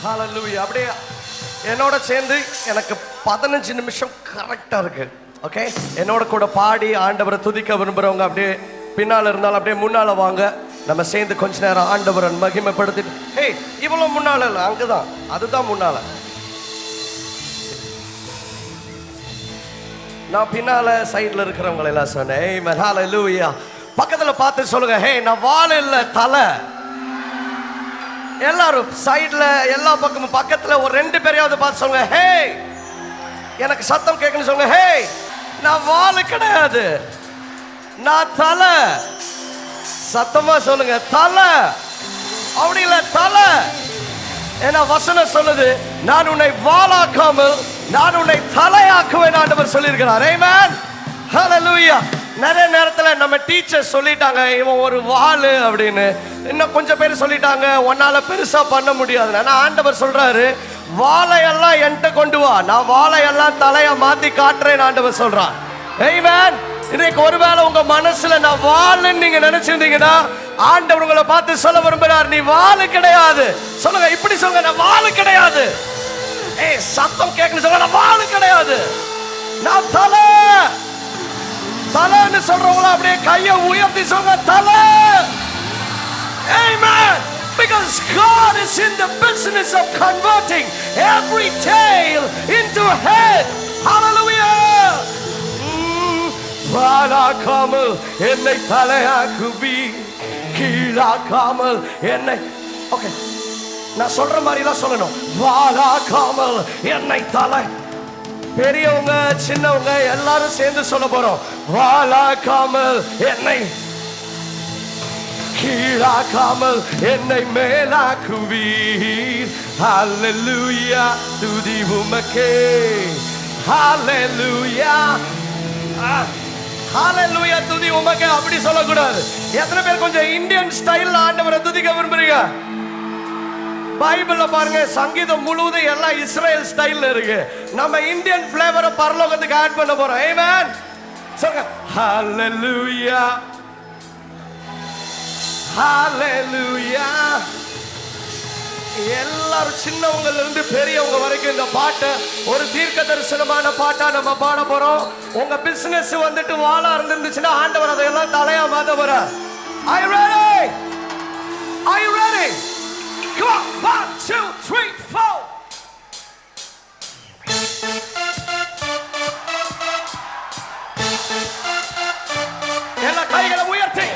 ஹalleluya. அப்படியே என்னோட சேர்ந்து எனக்கு 15 நிமிஷம் கரெக்டா இருக்கு. ஓகே, என்னோட கூட பாடி ஆண்டவரை துதிக்க விரும்புறவங்க அப்படியே பின்னால இருந்தாலும் அப்படியே முன்னால வாங்க. நம்ம சேர்ந்து கொஞ்ச நேரம் ஆண்டவரை மகிமைப்படுத்திட்டு, ஹே இவ்வளவு முன்னால இல்ல, அங்கதான், அதுதான் முன்னால. நான் பின்னால சைடுல இருக்கிறவங்க எல்லாம் சொன்னேன். ஆமென், ஹalleluya. பக்கத்துல பார்த்து சொல்லுங்க, ஹே நான் வால் இல்ல தலை. எல்லாரும் சைடுல எல்லா பக்கமும் பக்கத்துல ஒரு 2 பேரையாவது பார்த்து சொல்லுங்க, ஹே எனக்கு சத்தம் கேட்கணும் சொல்லுங்க, ஹே நான் வால் கிடையாது, நான் தலை. சத்தமா சொல்லுங்க, தலை. அப்படி இல்ல தலை. ஏன்னா வசனம் சொல்லுது, நான் உன்னை வாளாக்காமல் நான் உன்னை தலையாக்குவேன் ஆண்டவர் சொல்லியிருக்கிறார். ஆமென், ஹalleluya. நிறைய நேரத்துல நம்ம டீச்சர் சொல்லிட்டாங்க இவன் ஒரு வாளு அப்படின்னு. இன்னும் கொஞ்சம் பேர் சொல்லிட்டாங்க உன்னால பெருசா பண்ண முடியாது. ஆனா ஆண்டவர் சொல்றாரு, வாளையெல்லாம் என்கிட்ட கொண்டு வா, நான் வாளையெல்லாம் தலையா மாத்தி காட்டுறேன் ஆண்டவர் சொல்றான். ஆமென். இன்னைக்கு ஒருவேளை உங்க மனசுல நான் வாளுன்னு நீங்க நினைச்சிருந்தீங்கன்னா ஆண்டவர் உங்களை பார்த்து சொல்ல விரும்புறார், நீ வாளு கிடையாது. சொல்லுங்க, இப்படி சொல்லுங்க, நான் வாளு கிடையாது. ஏய் சத்தம் கேட்கணும் சொல்லுங்க, நான் வாளு கிடையாது, நான் தலை. தலைன்னு சொல்றவங்கள அப்படியே கையை உயர்த்தி சொல்லுங்க, தலை. Amen. Because God is in the business of converting every tail into a head. Hallelujah. வாழாக்காமல் என்னை தலையாக்குவி, கீழாக்காமல் என்னை. ஓகே, நான் சொல்ற மாதிரி எல்லாம் சொல்லணும். வாழாக்காமல் என்னை தலை. பெரியவங்க சின்னவங்க எல்லாரும் சேர்ந்து சொல்ல போறோம். வாழாக்காமல் என்னை கீழாக்காமல் என்னை மேலாக்குவீர். ஹalleluya, துதி உமக்கே. ஹalleluya, ஹalleluya, துதி உமக்கே. அப்படி சொல்லக்கூடாது. எத்தனை பேர் கொஞ்சம் இந்தியன் ஸ்டைல்ல ஆண்டவரை துதிக்க விரும்புறீங்க? பைபிள்ல பாருங்க, சங்கீதம் முழுவதும் எல்லாம் இஸ்ரேல் ஸ்டைல்ல இருக்கு. நம்ம இந்தியன் ஃபிளேவரை பரலோகத்துக்கு ஆட் பண்ண போறோம். ஆமென். சொல்லுங்க, ஹalleluya, ஹalleluya. எல்லாரும் சின்னவங்கல இருந்து பெரியவங்க வரைக்கும் இந்த பாட்டை ஒரு தீர்க்க தரிசனமான பாட்டா நம்ம பாட போறோம். உங்க பிசினஸ் வந்துட்டு வாளா இருந்துச்சுன்னா ஆண்டவர் அதையெல்லாம் தலையா மாத்த போறார். Are you ready? Are you ready? Come on, 1, 2, 3, 4. எல்லா கைகளை உயர்த்தி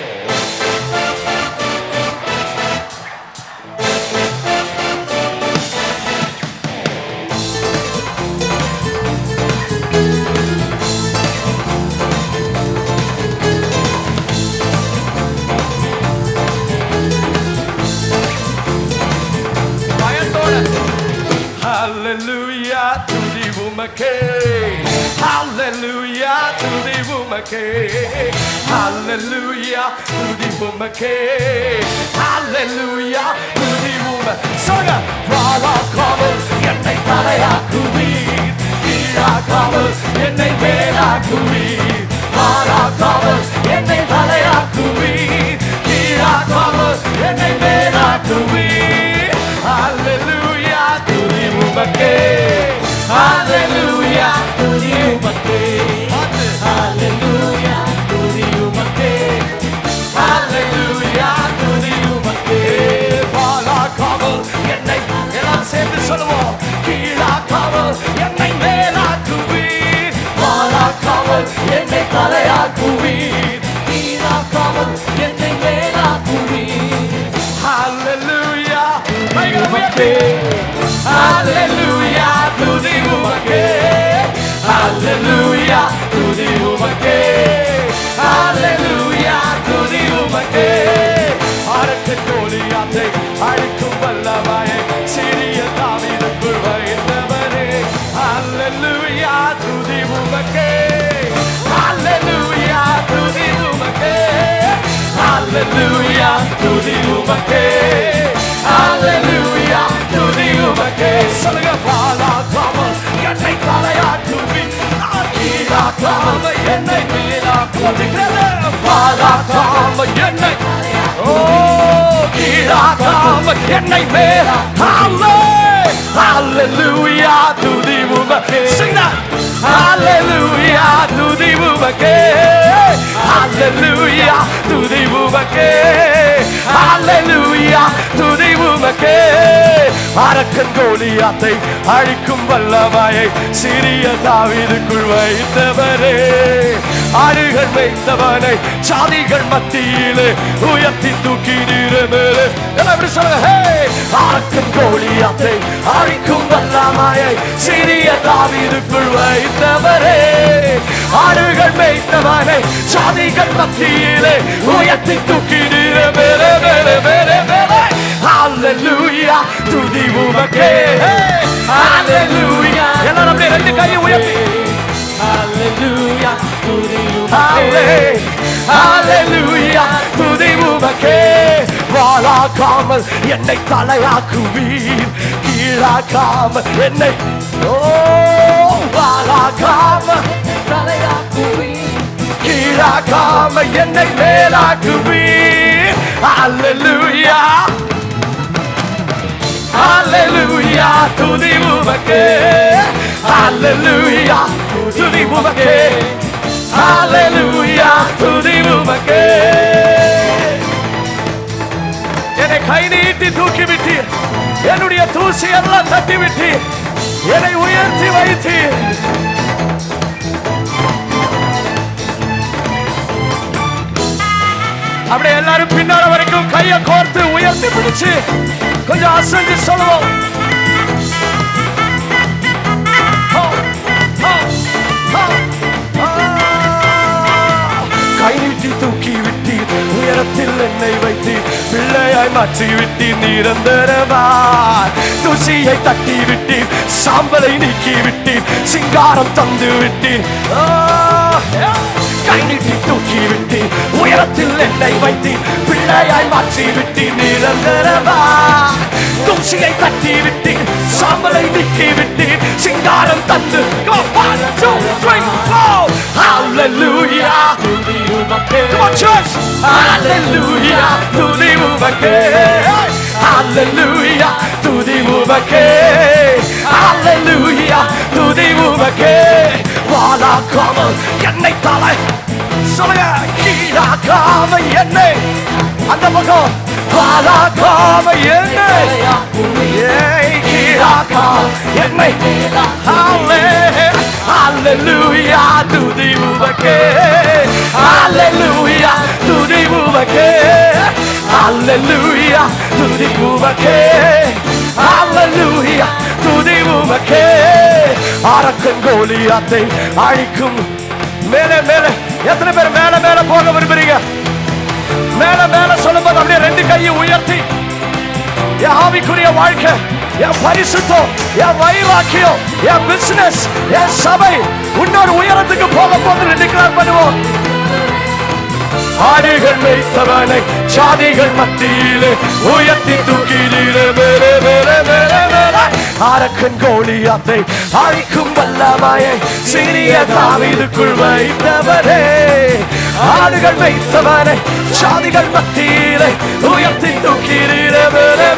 Hallelujah, துதி உமக்கே. Hallelujah, துதி உமக்கே. Hallelujah, துதி உமக்கே. Hallelujah, துதி உமக்கே. சொல்லுங்க, வாழாக்காமல் என்னை தலையாக்குவீர், கீழாக்காமல் என்னை மேலாக்குவீர். வாழாக்காமல் என்னை தலையாக்குவீர், கீழாக்காமல் என்னை மேலாக்குவீர். Hallelujah, துதி உமக்கே. Hallelujah, துதி உமக்கே. Hallelujah, துதி உமக்கே. Hallelujah, துதி உமக்கே. வாழாக்காமல் என்னை, எல்லாம் சேர்ந்து சொல்லுவோம், கீழாக்காமல் என்னை மேலாக்குவீர். வாழாக்காமல் என்னை தலையாக்குவீர், கீழாக்காமல் என்னை மேலாக்குவீர். Hallelujah, உமக்கே. Hallelujah, துதி உமக்கே. Hallelujah, துதி உமக்கே. Hallelujah, துதி உமக்கே. அரக்கு கோலியாத்தை அழிக்கும் வல்லமையை சிறிய தாவீதுக்குள் வைத்தவரே. Hallelujah, துதி உமக்கே. Hallelujah, துதி உமக்கே. Hallelujah, துதி உமக்கே. Hallelujah, துதி உமக்கே. சொல்லுங்க, வாழாக்காமல் என்னை தலையாக்குவீர், கீழாக்காமல் என்னை மேலாக்குவீர். வாழாக்காமல் என்னை, ஓ கீழாக்காமல் என்னை மேலாக்காமல். Hallelujah, துதி உமக்கே. Sing that. Hallelujah, துதி உமக்கே. Hallelujah, துதி உமக்கே. Hallelujah, துதி உமக்கே. அரக்கன் கோலியாத்தை அழிக்கும் வல்லமையை சிறிய தாவீதுக்குள் வைத்தவரே, ஆடுகள் வைத்தவனை சாதிகள் மத்தியிலே உயர்த்தி தூக்கி நீரமேலே. எப்படி சொல்லுங்க? அரக்கன் கோலியாத்தை அழிக்கும் வல்லமையை சிறிய தாவீதுக்குள் வைத்தவரே, ஆடுகள் வைத்தவனை சாதிகள் மத்தியிலே உயர்த்தி தூக்கி நீரமேலே மேலே மேலே மேலே. Hallelujah, துதி உமக்கே. Hallelujah. எல்லாரும் அப்படியே ரெண்டு கையை உயர்த்தி. Hallelujah, துதி உமக்கே. Hallelujah, துதி உமக்கே. வாளாக்காமல் என்னை தலையாக்குவீர், கீழாக்காமல் என்னை வாளாக்காமல் தலையாக்குவீர், கீழாக்காமல் என்னை மேலாக்குவீர். Hallelujah. Hallelujah, துதி உமக்கே. Hallelujah, துதி உமக்கே. Hallelujah, துதி உமக்கே. என்னை கை நீட்டி தூக்கி விட்டீர், என்னுடைய தூசி எல்லாம் தட்டி விட்டீர், என்னை உயர்த்தி வைத்தீர். அப்படியே எல்லாரும் பின்னால வரைக்கும் கையை கோர்த்து உயர்த்தி பிடிச்சு கொஞ்சம் அசைஞ்சு சொல்லுவோம். கை நீட்டி தூக்கி விட்டீர், உயரத்தில் என்னை வைத்தீர், பிள்ளையாய் மாற்றி விட்டீர் நிரந்தரமாய். தூசியை தட்டி விட்டீர், சாம்பலை நீக்கி விட்டீர், சிங்காரம் தந்து விட்டீர். கை நீட்டி தூக்கி விட்டீர், உயரத்தில் என்னை வைத்தீர், பிள்ளையாய் மாற்றி விட்டீர் நிரந்தரமாய். தூசியை தட்டி விட்டீர், சாம்பலை நீக்கி விட்டீர், சிங்காரம் தந்து. One, two, three, four. Hallelujah, துதி உமக்கே. Come on, church. Hallelujah, துதி உமக்கே. Hallelujah, துதி உமக்கே. Hallelujah, துதி உமக்கே. வாளாக்காமல் என்னை தலை சொல்லுங்க, கீழாக்காம என்னை அந்த பக்கம் வாளாக்காம என்னை கீழாக்காம என்னை. Hallelujah, துதி உமக்கே. Hallelujah, துதி உமக்கே. Hallelujah, துதி உமக்கே. Hallelujah, துதி உமக்கே. அரக்கன் கோலியாத்தை அழிக்கும். மேலே மேலே எத்தனை பேர் மேல மேல போக விரும்புறீங்க? மேல மேல சொல்லும்போது அப்படியே ரெண்டு கையை உயர்த்தி, என் ஆவிக்குரிய வாழ்க்கை, என் பரிசுத்தம், என் வைராக்கியம், என் பிசினஸ், என் சபை இன்னொரு உயரத்துக்கு போக போகுது டிக்ளேர் பண்ணுவோம். ஆடுகள் மேய்த்தவனை சாதிகள் மத்தியிலே உயர்த்தி தூக்கி மேலே மேலே மேலே மேலே. அரக்கன் கோலியாத்தை அழிக்கும் வல்லமையை சிறிய தாவீதுக்குள் வைத்தவரே, ஆடுகள் மேய்த்தவனை சாதிகள் மத்தியிலே உயர்த்தி தூக்கி மேலே மேலே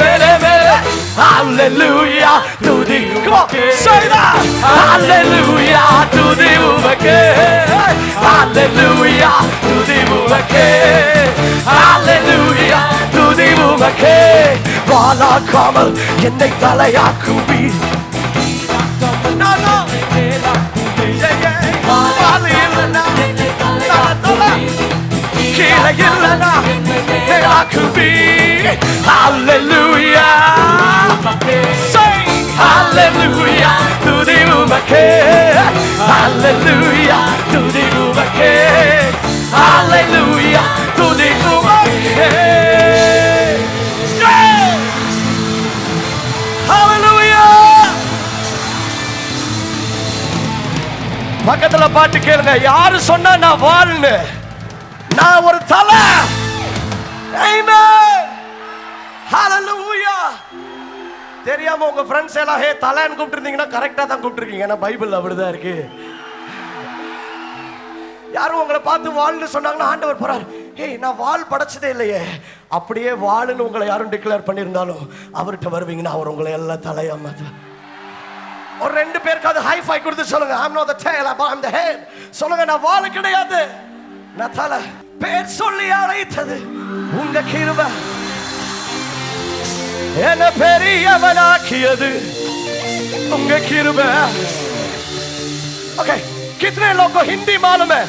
மேலே மேலே. Hallelujah, துதி உமக்கே. Say that. Hallelujah, துதி உமக்கே. Hallelujah, துதி உமக்கே. Hallelujah, துதி உமக்கே. வாளாக்காமல் என்னை தலையாக்குவீர். கீழே இல்லைனா மேலாக்குவீர். Hallelujah, sing Hallelujah, துதி உமக்கே. Hallelujah, துதி உமக்கே. Hallelujah, துதி உமக்கே. Hallelujah. பக்கத்துல பாட்டு கேளுங்க. யாரு சொன்னா நான் வாழ்னு? நான் ஒரு தலை. Amen. Hallelujah. தெரியாம உங்க ஃப்ரெண்ட்ஸ் எல்லாம் ஹே தலைன்னு கூப்பிட்டுருந்தீங்கன்னா கரெக்டா தான் கூப்பிட்டுருக்கீங்க. ஏன்னா பைபிள் அப்படிதான் இருக்கு. யாரும் உங்களை பார்த்து வாழ்னு சொன்னாங்கன்னா ஆண்டவர் போறாரு, ஹே நான் வால் படைச்சதே இல்லையே, அப்படியே வாளுன்னு உங்களை யாரும் டிக்ளேர் பண்ணியிருந்தாலும் அவர்கிட்ட வருவீங்கன்னா அவர் உங்களை எல்லாம் தலையாம. ஒரு 2 பேருக்காவது ஹை ஃபை கொடுத்து சொல்லுங்க, I'm not the tail, I'm the head. சொல்லுங்க, நான் வால் கிடையாது, நான் தலை. பேர் சொல்லி அழைத்தது உங்க கிருபை, என்ன பெரியவனாக்கியது உங்க கிருபை. ओके, कितने लोग को हिंदी मालूम है?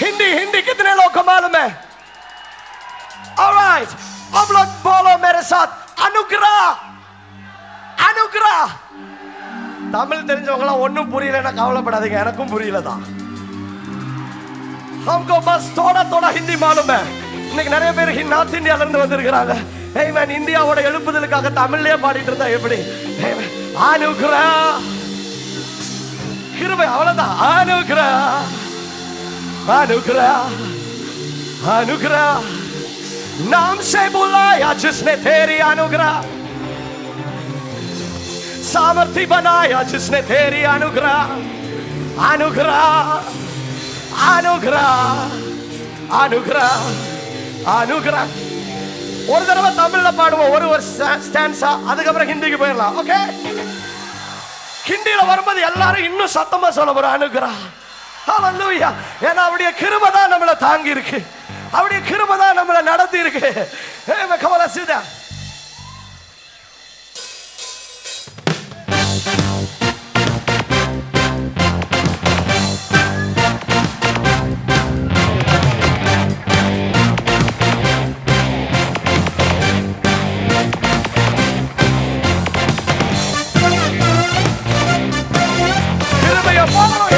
हिंदी हिंदी कितने लोग को मालूम है? ऑलराइट, अब लोग बोलो मेरे साथ, अनुग्रह अनुग्रह. தமிழ் தெரிஞ்சவங்களாம் ஒன்றும் புரியலன்னா கவலைப்படாதீங்க, எனக்கும் புரியல தான். हमको बस थोड़ा थोड़ा हिंदी मालूम है. இன்னைக்கு நிறைய பேர் நார்த் இந்தியால இருந்து வந்திருக்காங்க. ஆமென். இந்தியாவோட எழுப்புதலுக்காக தமிழ்லயே பாடிட்டு இருந்தா எப்படி? अनुग्रह கிருபை, அவ்வளவுதான். अनुग्रह अनुग्रह अनुग्रह, नाम से बुलाया जिसने तेरी अनुग्रह, सामर्थी बनाया जिसने तेरी अनुग्रह. अनुग्रह अनुग्रह अनुग्रह अनुग्रह. ஒரு தடவை தமிழ்ல பாடுவோம், ஒரு ஸ்டான்ஸா, அதுக்கப்புறம் ஹிந்திக்கு போயிடலாம். ஓகே, ஹிந்தியில வரும்போது எல்லாரும் இன்னும் சத்தமா சொல்ல போறோம், அனுகிரஹ. ஹல்லேலூயா. ஏன்னா அவருடைய கிருபை தான் நம்மளை தாங்கி இருக்கு, அவருடைய கிருபை தான் நம்மளை நடத்தி இருக்கு. கமலா சீதா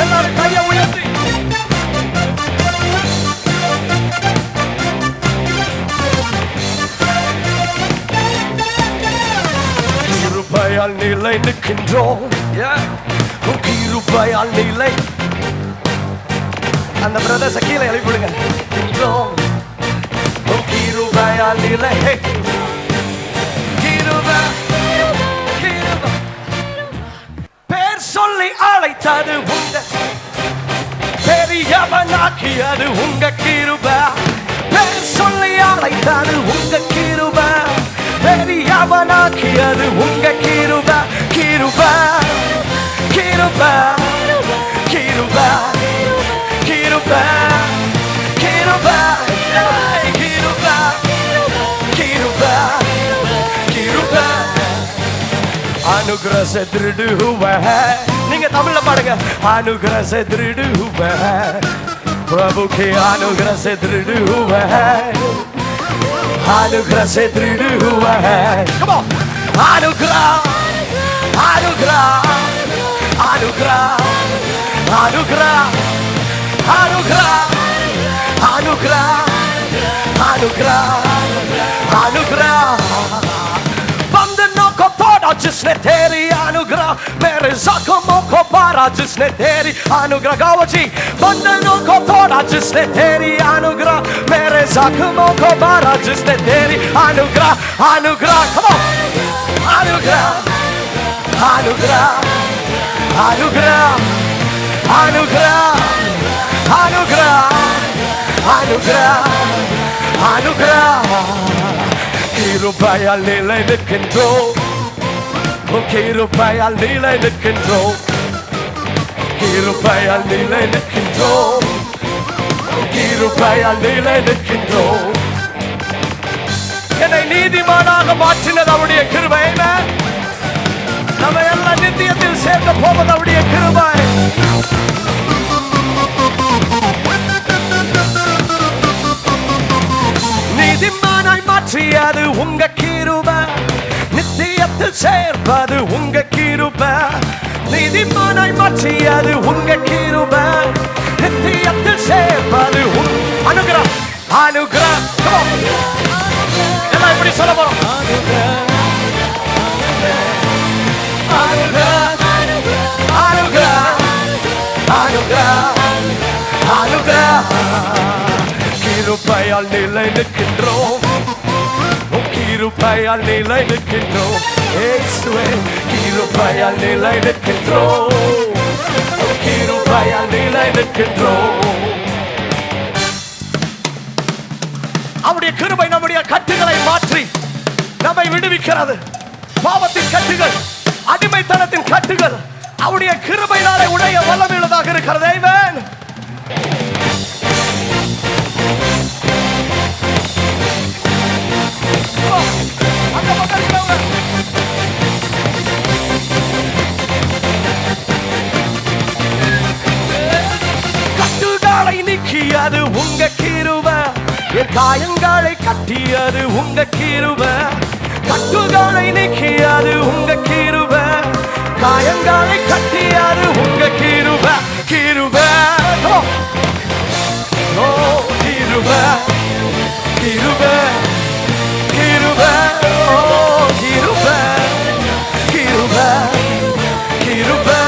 எல்லாரும் கையை உயர்த்தி கிருபையால் நிலை நிற்கின்றோம், கிருபையால் நிலை. அந்த பிரதர்ஸ் கீழே எழுப்பிடுங்க. கிருபையால் நிலை, கிருபை கிருபை. பேர் சொல்லி அழைத்தது உங்க, பெரியவனாக்கியது உங்க கிருபை. பேர் சொல்லி அழைத்தது உங்க கிருபை, பெரியவனாக்கியது உங்க கிருபை. கிருபை கிருபை கிருபை கிருபை கிருபை கிருபை கிருபை கிருபை. अनुग्रह से दृढ़ हुआ है. நீங்க தமிழ்ல பாடுங்க. अनुग्रह से दृढ़ हुआ है, प्रभु के अनुग्रह से दृढ़ हुआ है. अनुग्रह से दृढ़ हुआ है. Come on. अनुग्रह अनुग्रह अनुग्रह अनुग्रह अनुग्रह अनुग्रह अनुग्रह अनुग्रह. बंधनों को तोड़ा जिसने तेरी अनुग्रह, मेरे जख्मों को भरा जिसने तेरी अनुग्रह. गाओ जी. बंधनों को तोड़ा जिसने तेरी अनुग्रह, मेरे जख्मों को भरा जिसने तेरी अनुग्रह. अनुग्रह. Come on. अनुग्रह अनुग्रह अनुग्रह अनुग्रह अनुग्रह अनुग्रह अनुग्रह. கிருபையால் நிலை நிற்கின்றோம், கிருபையால் நிலை நிற்கின்றோம், கிருபையால் நிலை நிற்கின்றோம், கிருபையால் நிலை நிற்கின்றோம். என்னை நீதிமானாக மாற்றினது அவருடைய கிருபை. நம்ம எல்லாம் நித்தியத்தில் சேர்க்க போவது அவருடைய கிருபை. நீதிமானாய் மாற்றியது உங்க கிருபை, நித்தியத்தில் சேர்ப்பது உங்க கிருபை. நீதிமானாய் மாற்றியது உங்க கிருபை, நித்தியத்தில் சேர்ப்பது அனுகிரகம். அனுகிரகம். எல்லாம் இப்படி சொல்ல போறோம். அனுகிரகம் அனுகிரகம் அனுகிரகம் அனுகிரகம் அனுகிரகம். கிருபையால் நிலை நிற்கின்றோம், கிருபையால் நிலை நிற்கின்றோம். இயேசுவே கிருபையால் நிலை நிற்கின்றோம், கிருபையால் நிலை நிற்கின்றோம். அவருடைய கிருபை நம்முடைய கட்டுகளை மாற்றி நம்மை விடுவிக்கிறது. பாவத்தின் கட்டுகள், அடிமைத்தனத்தின் கட்டுகள் அவருடைய கிருபையினாலே உடைய வல்லமையுள்ளதாக இருக்கிறது. ஆமென். அந்த பக்கத்துல கட்டுகளை நீக்கியது உங்க கிருபை, என் காயங்களை கட்டியது உங்க கிருபை. கட்டுகளை நீக்கியது உங்க கிருபை, காயங்களை கட்டியது உங்க கிருபை. கிருபை ஓ கிருபை, கிருபை, கிருபை, ஓ கிருபை, கிருபை, கிருபை.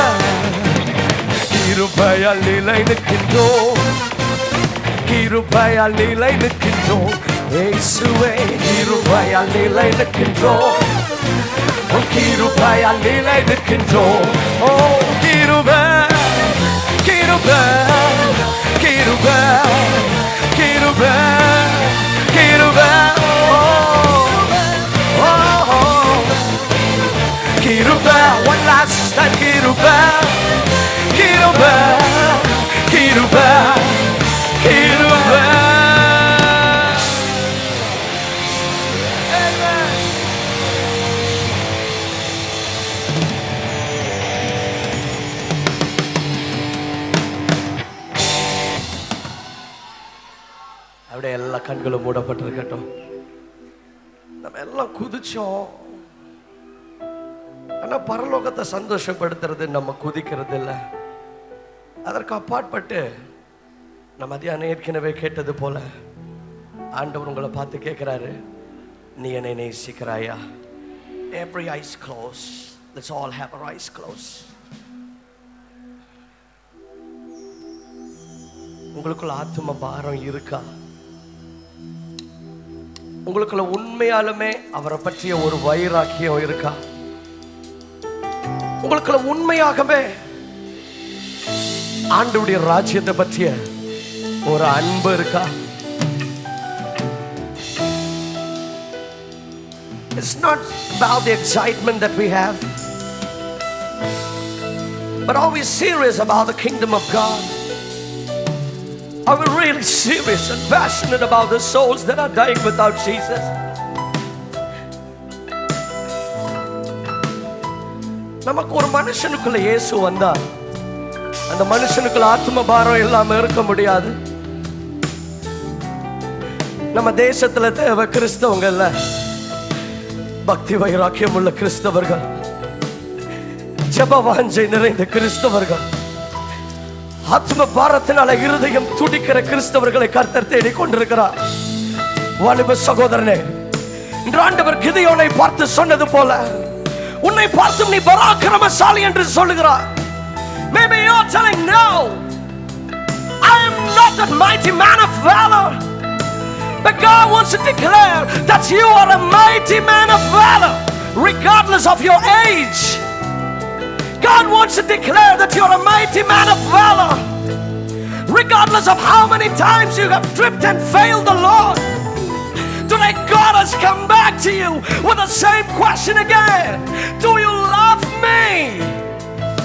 கிருபையால் நிலை நிற்கின்றோம், கிருபையால் நிலை நிற்கின்றோம் இயேசுவே. கிருபையால் நிலை நிற்கின்றோம், கிருபையால் நிலை நிற்கின்றோம். ஓ கிருபை, கிருபை, கிருபை, கிருபை, கிருபை, ஓ கிருபை. One last time கிருபை, கிருபை, கிருபை, கிருபை. அப்படியே எல்லா கண்களும் மூடப்பட்டிருக்கட்டும். நம்ம எல்லாம் குதிச்சோம், ஆனா பரலோகத்தை சந்தோஷப்படுத்துறது நம்ம குதிக்கிறது இல்லை. அதற்கு அப்பாற்பட்டு நம்ம மதியானம் ஏற்கனவே கேட்டது போல ஆண்டவர் உங்களை பார்த்து கேட்கிறாரு, நீ என்னை நேசிக்கிறாயா? Every eyes closed. Let's all have our eyes closed. உங்களுக்குள்ள ஆத்ம பாரம் இருக்கா? உங்களுக்குள்ள உண்மையாலுமே அவரை பற்றிய ஒரு வைராக்கியம் இருக்கா? உங்களுக்குள்ள உண்மையாகவே ஆண்டவருடைய ராஜ்யத்தை பற்றிய ஒரு அன்பு இருக்கா? It's not about the excitement that we have, but are we serious about the kingdom of God? Are we really serious and passionate about the souls that are dying without Jesus? நமக்கு ஒரு மனுஷனுக்குள்ள இயேசு வந்தா அந்த மனுஷனுக்குள்ள ஆத்ம பாரம் இல்லாம இருக்க முடியாது. நம்ம தேசத்துல தேவை கிறிஸ்தவங்க இல்ல, பக்தி வைராக்கியம் உள்ள கிறிஸ்தவர்கள், ஜெப வாஞ்சை நிறைந்த கிறிஸ்தவர்கள், ஆத்ம பாரத்தினால இருதயம் துடிக்கிற கிறிஸ்தவர்களை கர்த்தர் தேடி கொண்டிருக்கிறார். வாலிப சகோதரனே, இன்று ஆண்டவர் கிதியோனை பார்த்து சொன்னது போல உன்னை பார்த்தும் நீ பராக்கிரமசாலி என்று சொல்லுகிறார். Maybe you're telling no, I am not that mighty man of valor, but God wants to declare that you are a mighty man of valor regardless of your age. God wants to declare that you're a mighty man of valor regardless of how many times you have tripped and failed the Lord. Today God has come back to you with the same question again. Do you love me?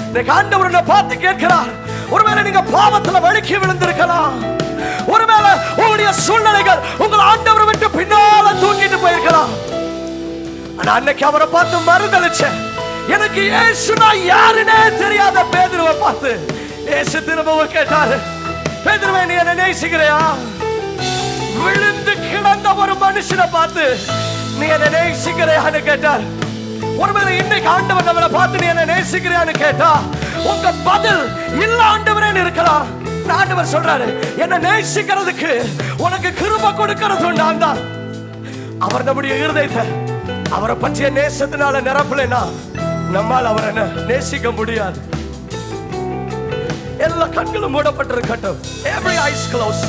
இன்னைக்கு ஆண்டவர் உன்னை பார்த்து கேட்கிறார். ஒருவேளை நீங்க பாவத்துல வழுக்கி விழுந்திருக்கலாம், ஒருவேளை உங்களுடைய சூழ்நிலைகள் உங்கள் ஆண்டவரை விட்டு பின்னால தூக்கிட்டு போயிருக்கலாம். ஆனா அன்னைக்கு அவரை பார்த்து மறுதலிச்ச, எனக்கு இயேசுனா யாருன்னே தெரியாத பேதுருவை பார்த்து இயேசு திரும்பவும் கேட்டாரு, பேதுருவே நீ என்னை நேசிக்கிறியா? விழுந்து கிடந்த ஒரு மனுஷனை பார்த்து நீ என்னை நேசிக்கிறியான்னு கேட்டார். ஒருவேளை இன்னைக்கு ஆண்டவர் நம்மளை பார்த்து நீ என்னை நேசிக்கிறியான்னு கேட்டா உங்க பதில் இல்ல ஆண்டவரேன்னு இருக்கலாம். ஆண்டவர் சொல்றாரு, என்னை நேசிக்கிறதுக்கு உனக்கு கிருபை கொடுக்கிறது நான் தான். அவர் நம்முடைய இருதயத்தை அவரை பற்றிய நேசத்தினால நிரப்பலைன்னா நம்மால் அவரை நேசிக்க முடியாது. எல்லா கண்களும் மூடப்பட்டிருக்கட்டும். Every eyes closed.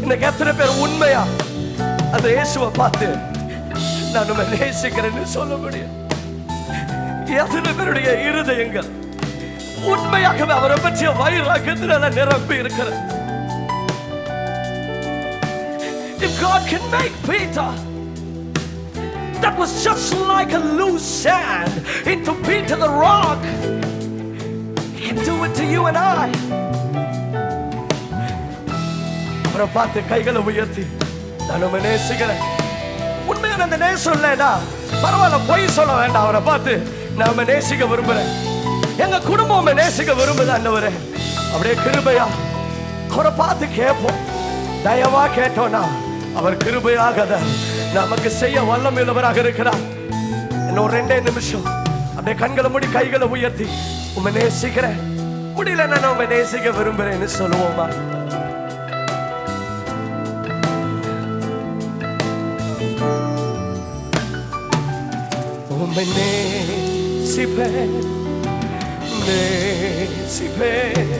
இன்னைக்கு எத்தனை பேர் உண்மையா அந்த இயேசுவை பார்த்து நான் உம்மை நேசிக்கிறேன்னு சொல்ல முடியும்? எத்தனை பேருடைய இருதயங்கள் உண்மையாகவே அவரை பற்றிய வைராக்கியத்தினால நிரம்பி இருக்கிறது? If God can make Peter, that was just like a loose sand, into Peter the rock, He can do it to you and I. அவரை பார்த்து கைகளை உயர்த்தி, நான் உம்மை நேசிக்கிறேன். உண்மையான அந்த நேசம் இல்லைன்னா பரவாயில்ல, பொய் சொல்ல வேண்டாம். அவரை பார்த்து நான் உம்மை நேசிக்க விரும்புறேன், எங்க குடும்பம் உம்மை நேசிக்க விரும்புது ஆண்டவரே. அப்படியே கிருபையா அவரை பார்த்து கேட்போம். தயவா கேட்டோம்னா அவர் கிருபையாக நமக்கு செய்ய வல்லமையுள்ளவராக இருக்கிறார். இன்னும் 2 நிமிஷம் அப்படியே கண்களை மூடி கைகளை உயர்த்தி உம்மை நேசிக்கிறேன், முடியல நான் உம்மை நேசிக்க விரும்புறேன்னு சொல்லுவோமா? உம்மை நேசிப்பேன், நேசிப்பேன்,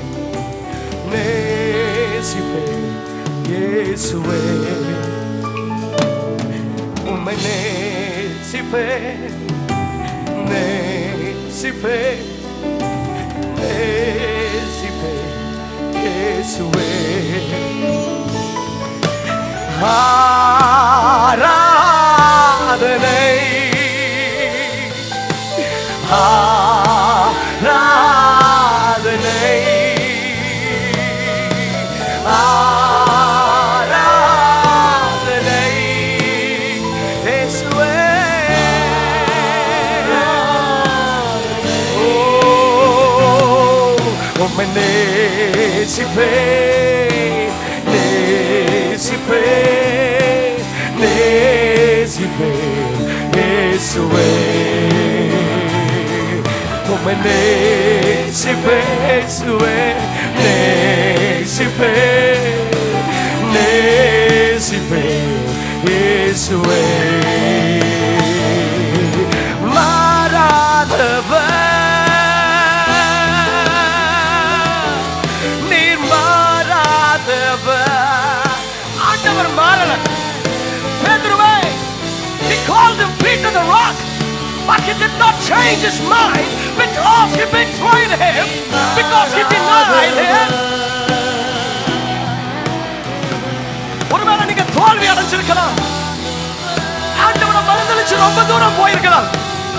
நேசிப்பேன் இயேசுவே. உம்மை நேசிப்பேன், நேசிப்பேன், நேசிப்பேன் இயேசுவே. ஆராதனை, ஆராதனை, ஆராதனை இயேசுவே. ஓ உம்மை நேசிப்பேன், நேசிப்பேன், நேசிப்பேன் இயேசுவே. உம்மை நேசிப்பேன் இயேசுவே, நேசிப்பேன், நேசிப்பேன் இயேசுவே. மாறாதவர், நீர் மாறாதவர். ஆண்டவர் மாறல. பேதுருவே, he called him Peter the rock, but he did not change his mind because he betrayed him, because he denied him. ஒருவேளை நீங்க தோல்வி அடைஞ்சிருக்கலாம், ஆண்டவரை மறந்துச்சு ரொம்ப தூரம் போயிருக்கலாம்.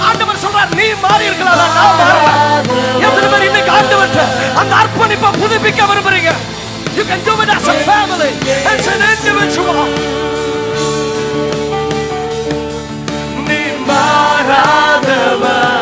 ஆண்டவர் சொல்றார், நீ மாறி இருக்கலாம், நான் மாறுவேன். எத்தனை பேர் இன்னைக்கு ஆண்டவர்ட்ட அந்த அர்ப்பணிப்பை புதுப்பிக்க விரும்புறீங்க? You can do it as a family, as an individual. நீ மாறாதவர்,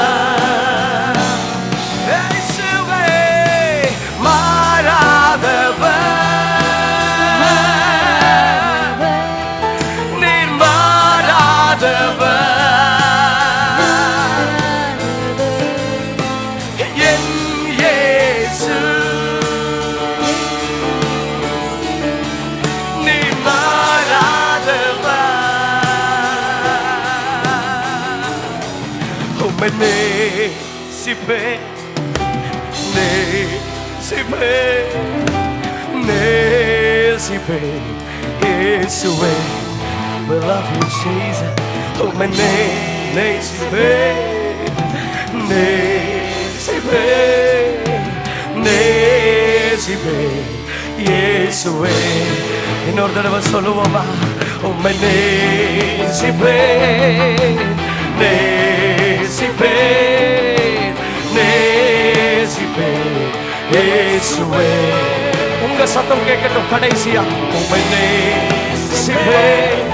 நேசிப்பேன், நேசிப்பேன், நேசிப்பேன் இயேசுவே. We love you Jesus. உம்மை நேசிப்பேன், நேசிப்பேன், நேசிப்பேன் இயேசுவே. இன்னொரு தடவை சொல்லுவோமா? உம்மை நேசிப்பேன், நேசிப்பேன், நேசிப்பேன் இயேசுவே. உங்க சத்தம் கேட்கட்டும் கடைசியா. உம்மை நேசிப்பேன்,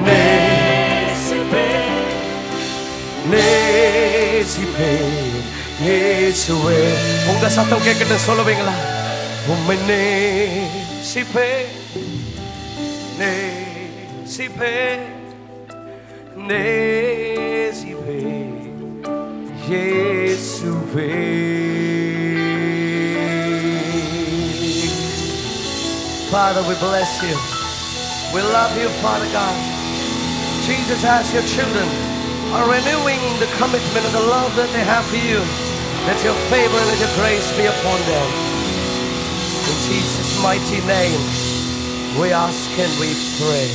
நேசிப்பேன், நேசிப்பேன் இயேசுவே. உங்க சத்தம் கேட்கட்டும், சொல்லுவீங்களா? உம்மை நேசிப்பேன், நேசிப்பேன், நேசிப்பேன் இயேசுவே. Father, we bless you. We love you, Father God. Jesus, as your children are renewing the commitment and the love that they have for you, let your favor and let your grace be upon them. In Jesus' mighty name, we ask and we pray.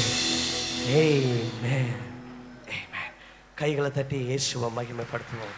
Amen. Amen. கைகளை தட்டி இயேசுவை மகிமைப்படுத்துவோம்.